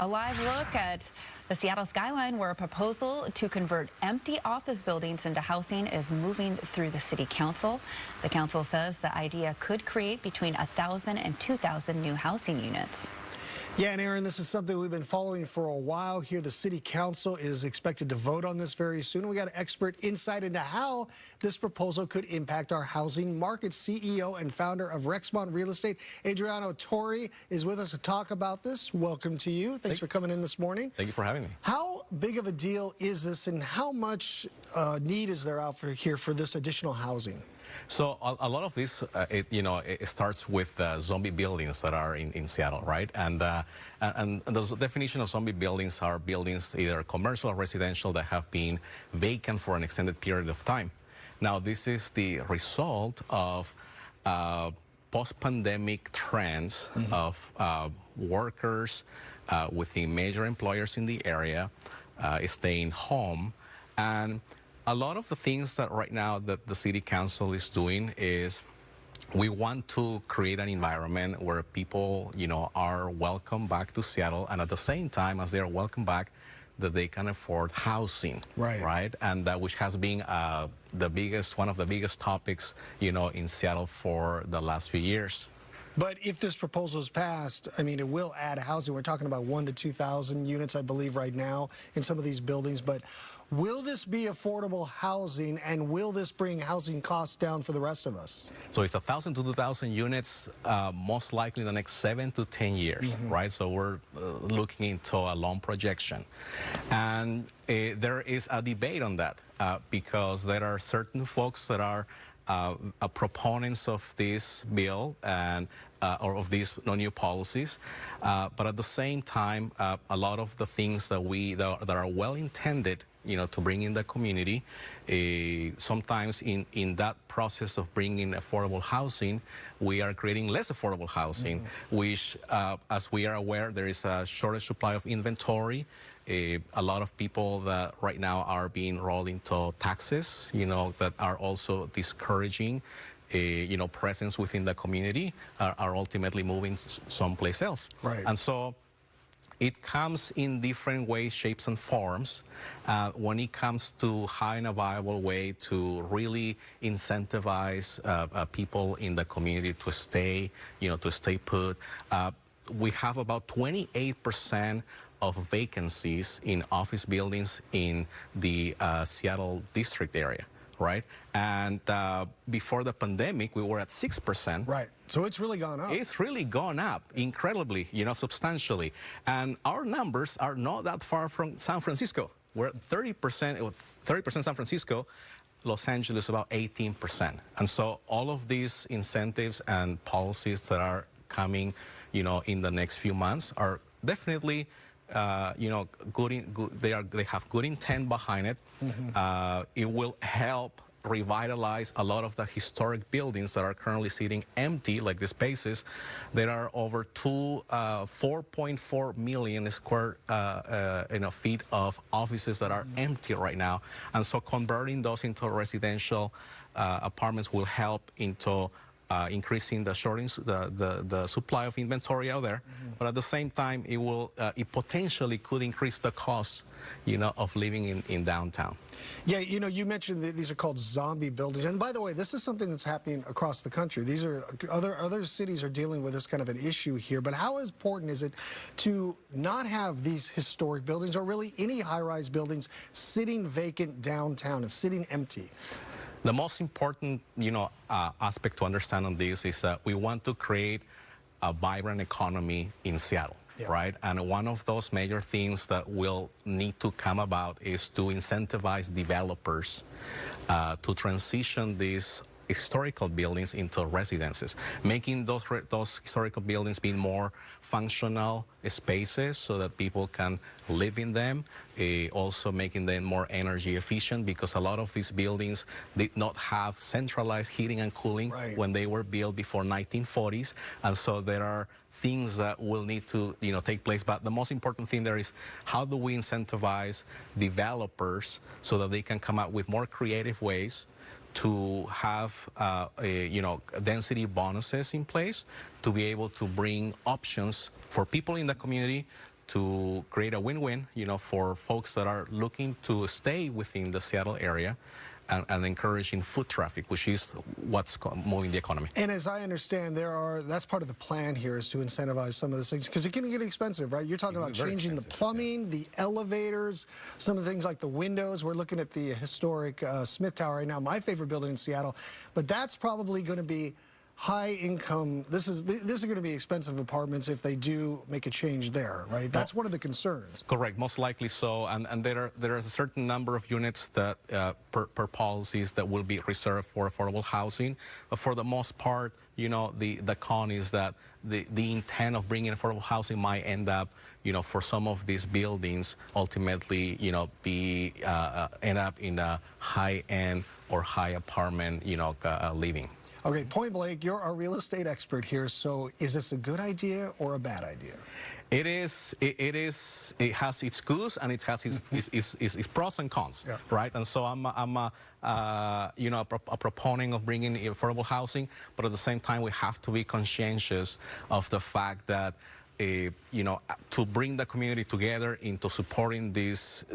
A live look at the Seattle skyline, where a proposal to convert empty office buildings into housing is moving through the city council. The council says the idea could create between 1,000 and 2,000 new housing units. Yeah, and Aaron, this is something we've been following for a while here. The city council is expected to vote on this very soon. We got an expert insight into how this proposal could impact our housing market. CEO and founder of Fremont Real Estate, Adriano Tori, is with us to talk about this. Welcome to you. Thanks for coming in this morning. Thank you for having me. How big of a deal is this, and how much need is there out here for this additional housing? So a lot of this, it starts with zombie buildings that are in Seattle, right? And the definition of zombie buildings are buildings either commercial or residential that have been vacant for an extended period of time. Now, this is the result of post-pandemic trends of workers within major employers in the area staying home. And a lot of the things that right now that the city council is doing is we want to create an environment where people, are welcome back to Seattle, and at the same time as they are welcome back, that they can afford housing, right? And which has been one of the biggest topics, in Seattle for the last few years. But if this proposal is passed, I mean, it will add housing. We're talking about 1,000 to 2,000 units, I believe, right now in some of these buildings. But will this be affordable housing, and will this bring housing costs down for the rest of us? So it's 1,000 to 2,000 units, most likely in the next 7 to 10 years, right? So we're looking into a long projection. And there is a debate on that because there are certain folks that are proponents of this bill and or of these new policies, but at the same time, a lot of the things that are well intended, to bring in the community, sometimes in that process of bringing affordable housing, we are creating less affordable housing, which, as we are aware, there is a shortage supply of inventory. A lot of people that right now are being rolled into taxes, that are also discouraging, presence within the community, are ultimately moving someplace else. Right. And so it comes in different ways, shapes, and forms when it comes to having a viable way to really incentivize people in the community to stay, to stay put. We have about 28% of vacancies in office buildings in the Seattle district area, right? And before the pandemic, we were at 6%. Right, so it's really gone up. It's really gone up incredibly, substantially. And our numbers are not that far from San Francisco. We're at 30% San Francisco, Los Angeles about 18%. And so all of these incentives and policies that are coming, in the next few months are definitely they have good intent behind it. It will help revitalize a lot of the historic buildings that are currently sitting empty, like the spaces. There are over 4.4 million square feet of offices that are empty right now, and so converting those into residential apartments will help into increasing the the supply of inventory out there, but at the same time, it potentially could increase the cost, of living in downtown. Yeah, you mentioned that these are called zombie buildings, and by the way, this is something that's happening across the country. These are other cities are dealing with this kind of an issue here. But how important is it to not have these historic buildings, or really any high-rise buildings, sitting vacant downtown and sitting empty? The most important, aspect to understand on this is that we want to create a vibrant economy in Seattle, right? And one of those major things that will need to come about is to incentivize developers to transition these historical buildings into residences, making those historical buildings be more functional spaces so that people can live in them, also making them more energy efficient, because a lot of these buildings did not have centralized heating and cooling when they were built before 1940s, and so there are things that will need to take place. But the most important thing there is, how do we incentivize developers so that they can come up with more creative ways to have density bonuses in place to be able to bring options for people in the community to create a win-win, for folks that are looking to stay within the Seattle area, and encouraging foot traffic, which is what's moving the economy. And as I understand, that's part of the plan here, is to incentivize some of these things, because it can get expensive, right? You're talking about changing the plumbing, the elevators, some of the things like the windows. We're looking at the historic Smith Tower right now, my favorite building in Seattle, but that's probably going to be high income. This is going to be expensive apartments if they do make a change there, right? That's one of the concerns. Correct, most likely so. And there is a certain number of units that per policies that will be reserved for affordable housing. But for the most part, the con is that the intent of bringing affordable housing might end up, for some of these buildings, ultimately, end up in a high-end or high apartment, living. Okay, point blank, you're our real estate expert here, so is this a good idea or a bad idea? It is. It has its goods and it has its pros and cons, yeah. Right? And so I'm a proponent of bringing affordable housing, but at the same time we have to be conscientious of the fact that to bring the community together into supporting these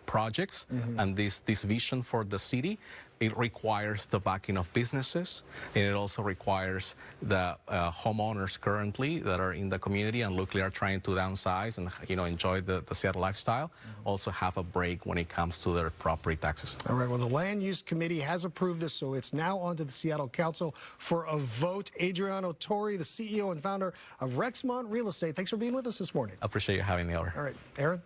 projects and this vision for the city. It requires the backing of businesses, and it also requires the homeowners currently that are in the community and locally are trying to downsize and enjoy the Seattle lifestyle, also have a break when it comes to their property taxes. All right, well, the Land Use Committee has approved this, so it's now on to the Seattle Council for a vote. Adriano, Tori, the CEO and founder of Rexmont Real Estate, thanks for being with us this morning. I appreciate you having me over. All right, Aaron?